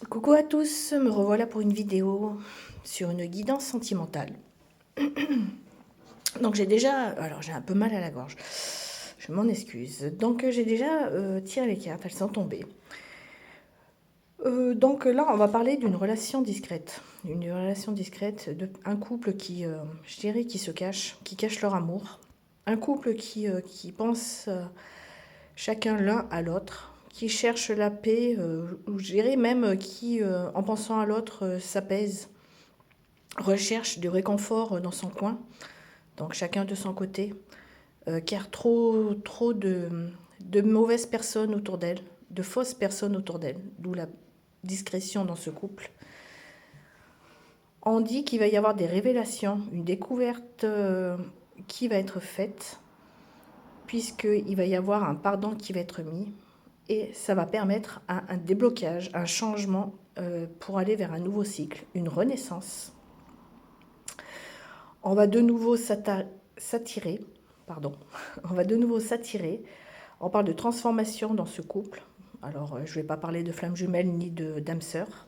Coucou à tous, me revoilà pour une vidéo sur une guidance sentimentale. Donc alors j'ai un peu mal à la gorge, je m'en excuse. Donc j'ai déjà tiré les cartes, elles sont tombées. Donc là on va parler d'une relation discrète. Une relation discrète d'un couple qui, je dirais, qui se cache, qui cache leur amour. Un couple qui pense chacun l'un à l'autre, qui cherche la paix, ou je dirais même qui, en pensant à l'autre, s'apaise, recherche du réconfort dans son coin, donc chacun de son côté, car trop de mauvaises personnes autour d'elle, de fausses personnes autour d'elle, d'où la discrétion dans ce couple. On dit qu'il va y avoir des révélations, une découverte qui va être faite, puisqu'il va y avoir un pardon qui va être mis, et ça va permettre un déblocage, un changement pour aller vers un nouveau cycle, une renaissance. On va de nouveau s'attirer, pardon, on va de nouveau s'attirer. On parle de transformation dans ce couple. Alors, je ne vais pas parler de flammes jumelles ni d'âme sœur.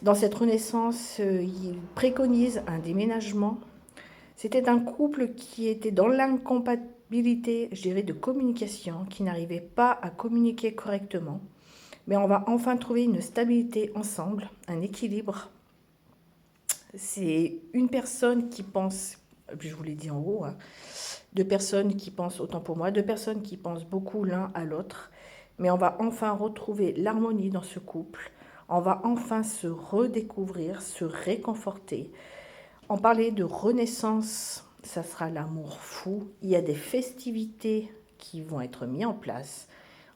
Dans cette renaissance, il préconise un déménagement. C'était un couple qui était dans l'incompatibilité, je dirais, de communication, qui n'arrivait pas à communiquer correctement. Mais on va enfin trouver une stabilité ensemble, un équilibre. C'est une personne qui pense, je vous l'ai dit en haut, hein, deux personnes qui pensent autant pour moi, deux personnes qui pensent beaucoup l'un à l'autre, mais on va enfin retrouver l'harmonie dans ce couple, on va enfin se redécouvrir, se réconforter. On parlait de renaissance, ça sera l'amour fou, il y a des festivités qui vont être mises en place,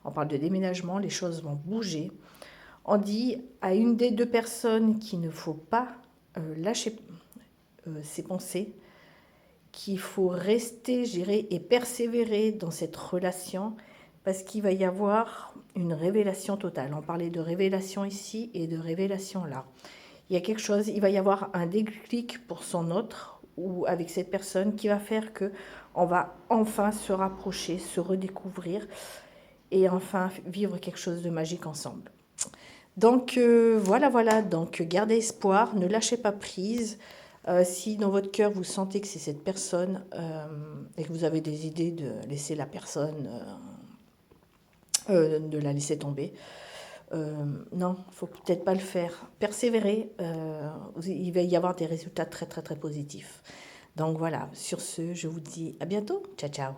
on parle de déménagement, les choses vont bouger. On dit à une des deux personnes qu'il ne faut pas lâcher ses pensées, qu'il faut rester, gérer et persévérer dans cette relation parce qu'il va y avoir une révélation totale. On parlait de révélation ici et de révélation là. Il y a quelque chose, il va y avoir un déclic pour son autre ou avec cette personne qui va faire que on va enfin se rapprocher, se redécouvrir et enfin vivre quelque chose de magique ensemble. Donc voilà, donc gardez espoir, ne lâchez pas prise. Si dans votre cœur vous sentez que c'est cette personne et que vous avez des idées de laisser la personne, de la laisser tomber, non, il ne faut peut-être pas le faire. Persévérer, il va y avoir des résultats très très très positifs. Donc voilà, sur ce, je vous dis à bientôt. Ciao ciao.